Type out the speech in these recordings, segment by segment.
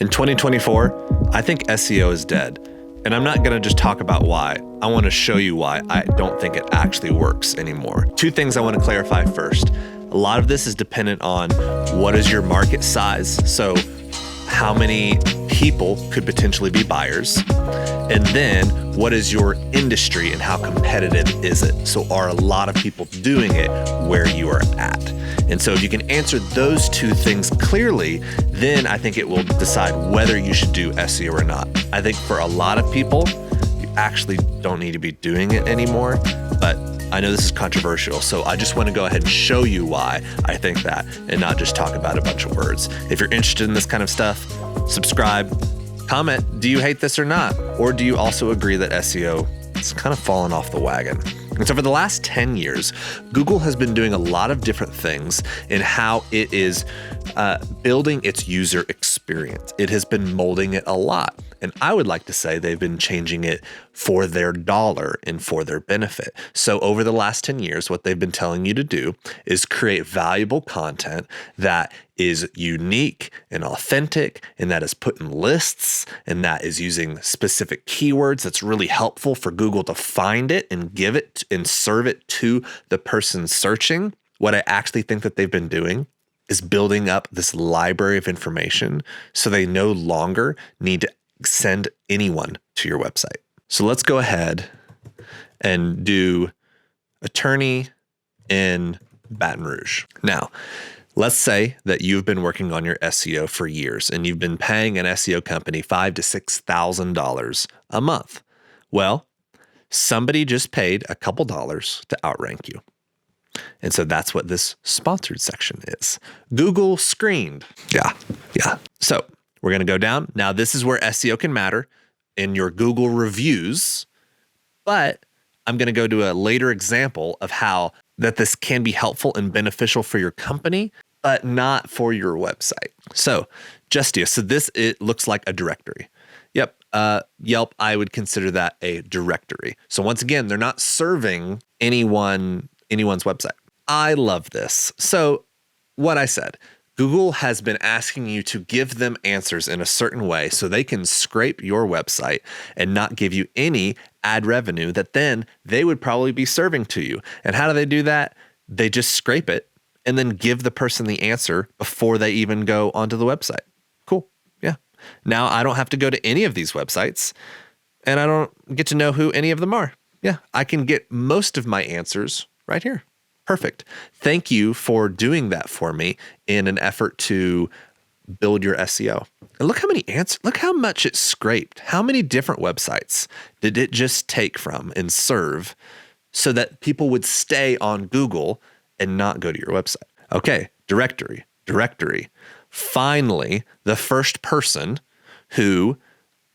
In 2024, I think SEO is dead. And I'm not going to just talk about why. I want to show you why I don't think it actually works anymore. Two things I want to clarify first. A lot of this is dependent on what is your market size. So how many people could potentially be buyers? And then what is your industry and how competitive is it? So are a lot of people doing it where you are at? And so if you can answer those two things clearly, then I think it will decide whether you should do SEO or not. I think for a lot of people, you actually don't need to be doing it anymore, but I know this is controversial, so I just want to go ahead and show you why I think that and not just talk about a bunch of words. If you're interested in this kind of stuff, subscribe, comment, do you hate this or not? Or do you also agree that SEO is kind of fallen off the wagon? And so for the last 10 years, Google has been doing a lot of different things in how it is building its user experience. It has been molding it a lot. And I would like to say they've been changing it for their dollar and for their benefit. So over the last 10 years, what they've been telling you to do is create valuable content that is unique and authentic, and that is put in lists, and that is using specific keywords that's really helpful for Google to find it and give it and serve it to the person searching. What I actually think that they've been doing is building up this library of information so they no longer need to send anyone to your website. So let's go ahead and do attorney in Baton Rouge. Now, let's say that you've been working on your SEO for years and you've been paying an SEO company $5,000 to $6,000 a month. Well, somebody just paid a couple dollars to outrank you. And so that's what this sponsored section is. Google screened. Yeah. So we're going to go down. Now, this is where SEO can matter in your Google reviews, but I'm going to go to a later example of how that this can be helpful and beneficial for your company, but not for your website. So Justia, it looks like a directory. Yep. Yelp, I would consider that a directory. So once again, they're not serving anyone's website. I love this. So what I said, Google has been asking you to give them answers in a certain way so they can scrape your website and not give you any ad revenue that then they would probably be serving to you. And how do they do that? They just scrape it and then give the person the answer before they even go onto the website. Cool. Yeah. Now I don't have to go to any of these websites and I don't get to know who any of them are. Yeah. I can get most of my answers right here. Perfect. Thank you for doing that for me in an effort to build your SEO. And look how many answers, look how much it scraped. How many different websites did it just take from and serve so that people would stay on Google and not go to your website? Okay, directory. Finally, the first person who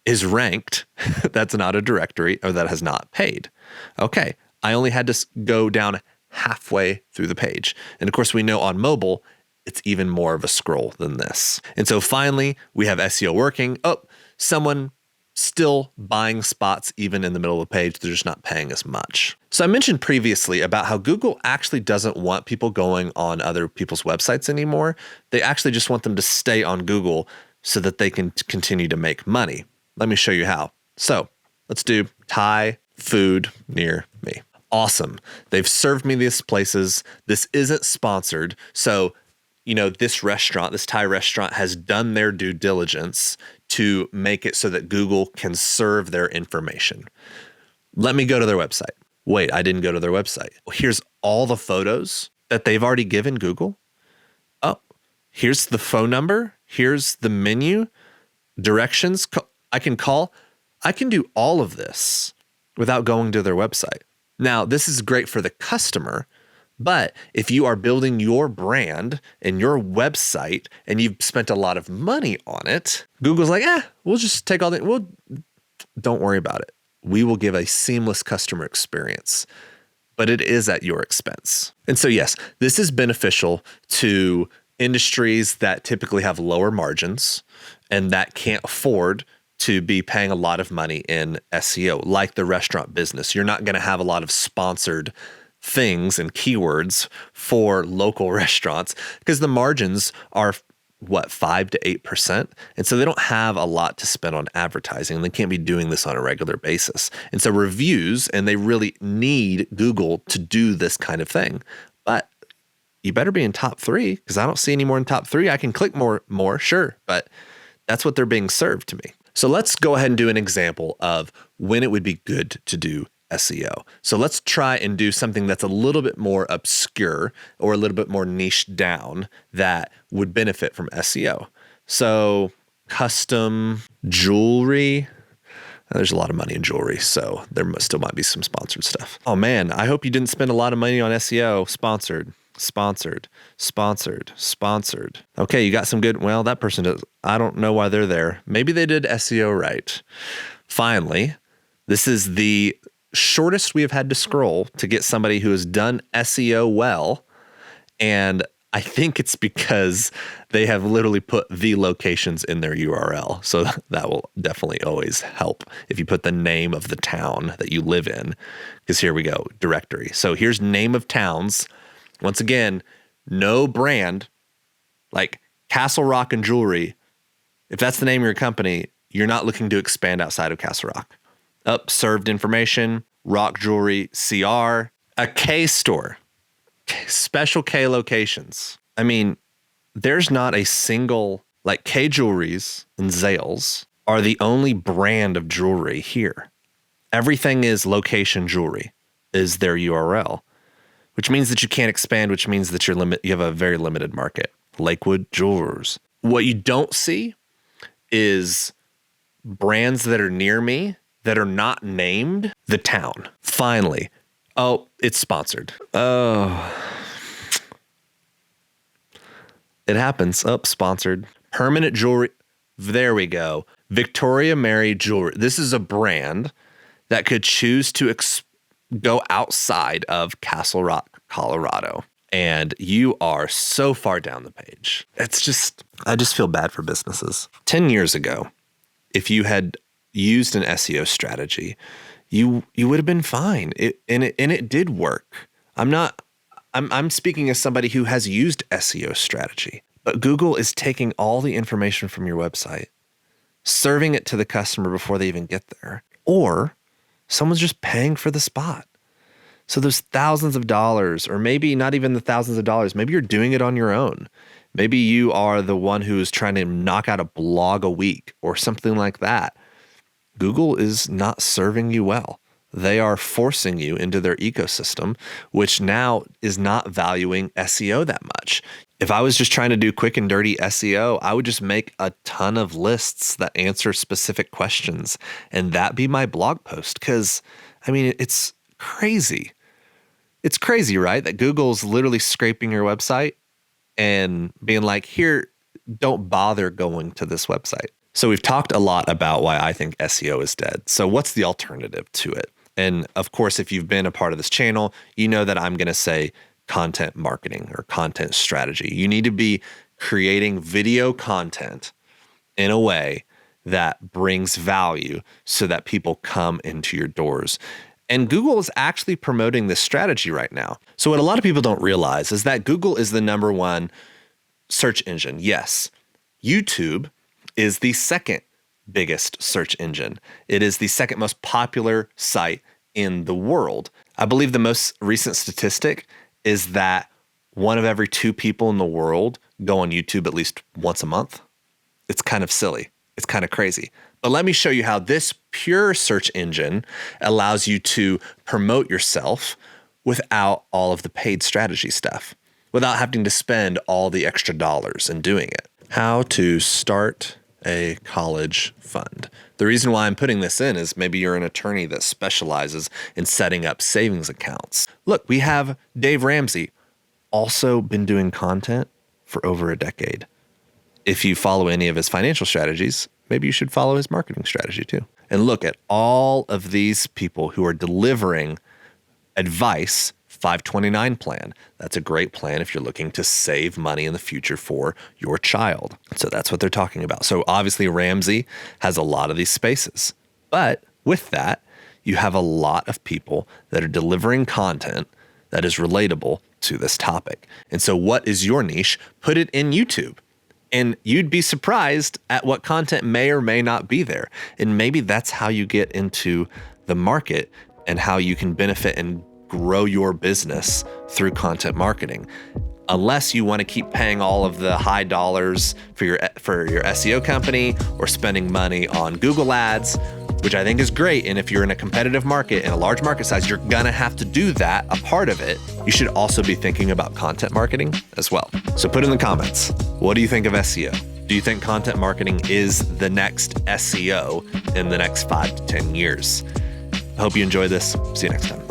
is ranked, that's not a directory or that has not paid. Okay, I only had to go down halfway through the page. And of course, we know on mobile, it's even more of a scroll than this. And so finally, we have SEO working. Oh, someone still buying spots even in the middle of the page. They're just not paying as much. So I mentioned previously about how Google actually doesn't want people going on other people's websites anymore. They actually just want them to stay on Google so that they can continue to make money. Let me show you how. So let's do Thai food near me. Awesome. They've served me these places. This isn't sponsored. So, this Thai restaurant has done their due diligence to make it so that Google can serve their information. Let me go to their website. Wait, I didn't go to their website. Here's all the photos that they've already given Google. Oh, here's the phone number. Here's the menu, directions. I can call. I can do all of this without going to their website. Now, this is great for the customer, but if you are building your brand and your website and you've spent a lot of money on it, Google's like, we'll just take all that. Don't worry about it. We will give a seamless customer experience, but it is at your expense. And so, yes, this is beneficial to industries that typically have lower margins and that can't afford to be paying a lot of money in SEO, like the restaurant business. You're not going to have a lot of sponsored things and keywords for local restaurants because the margins are what, 5 to 8%. And so they don't have a lot to spend on advertising, and they can't be doing this on a regular basis. And so reviews, and they really need Google to do this kind of thing. But you better be in top 3, because I don't see any more in top 3. I can click more, sure, but that's what they're being served to me. So let's go ahead and do an example of when it would be good to do SEO. So let's try and do something that's a little bit more obscure or a little bit more niche down that would benefit from SEO. So custom jewelry. There's a lot of money in jewelry, so there still might be some sponsored stuff. Oh man, I hope you didn't spend a lot of money on SEO. Sponsored. Okay, you got some good, well, that person does. I don't know why they're there. Maybe they did SEO right. Finally, this is the shortest we have had to scroll to get somebody who has done SEO well. And I think it's because they have literally put the locations in their URL. So that will definitely always help if you put the name of the town that you live in. Because here we go, directory. So here's name of towns. Once again, no brand like Castle Rock and Jewelry. If that's the name of your company, you're not looking to expand outside of Castle Rock. Up, served information, rock jewelry, CR, a K store, special K locations. I mean, there's not a single, like K Jewelries and Zales are the only brand of jewelry here. Everything is location jewelry is their URL, which means that you can't expand, which means that you have a very limited market. Lakewood Jewelers. What you don't see is brands that are near me that are not named the town. Finally. Oh, it's sponsored. Oh. It happens. Oh, sponsored. Permanent Jewelry. There we go. Victoria Mary Jewelry. This is a brand that could choose to go outside of Castle Rock, Colorado. And you are so far down the page. I just feel bad for businesses. 10 years ago, if you had used an SEO strategy, you would have been fine. It did work. I'm speaking as somebody who has used SEO strategy, but Google is taking all the information from your website, serving it to the customer before they even get there, or someone's just paying for the spot. So there's thousands of dollars, or maybe not even the thousands of dollars. Maybe you're doing it on your own. Maybe you are the one who is trying to knock out a blog a week or something like that. Google is not serving you well. They are forcing you into their ecosystem, which now is not valuing SEO that much. If I was just trying to do quick and dirty SEO, I would just make a ton of lists that answer specific questions, and that be my blog post. Because, I mean, it's crazy. It's crazy, right? That Google's literally scraping your website and being like, here, don't bother going to this website. So we've talked a lot about why I think SEO is dead. So what's the alternative to it? And of course, if you've been a part of this channel, you know that I'm going to say content marketing or content strategy. You need to be creating video content in a way that brings value so that people come into your doors. And Google is actually promoting this strategy right now. So what a lot of people don't realize is that Google is the #1 search engine. Yes, YouTube is the second biggest search engine. It is the second most popular site in the world. I believe the most recent statistic is that 1 of every 2 people in the world go on YouTube at least once a month. It's kind of silly. It's kind of crazy. But let me show you how this pure search engine allows you to promote yourself without all of the paid strategy stuff, without having to spend all the extra dollars in doing it. How to start a college fund. The reason why I'm putting this in is maybe you're an attorney that specializes in setting up savings accounts. Look, we have Dave Ramsey, also been doing content for over a decade. If you follow any of his financial strategies, maybe you should follow his marketing strategy too. And look at all of these people who are delivering advice. 529 plan. That's a great plan if you're looking to save money in the future for your child. So that's what they're talking about. So obviously Ramsey has a lot of these spaces. But with that, you have a lot of people that are delivering content that is relatable to this topic. And so what is your niche? Put it in YouTube. And you'd be surprised at what content may or may not be there. And maybe that's how you get into the market and how you can benefit and grow your business through content marketing. Unless you want to keep paying all of the high dollars for your SEO company or spending money on Google ads, which I think is great. And if you're in a competitive market and a large market size, you're gonna have to do that, a part of it. You should also be thinking about content marketing as well. So put in the comments, what do you think of SEO? Do you think content marketing is the next SEO in the next 5 to 10 years? I hope you enjoy this. See you next time.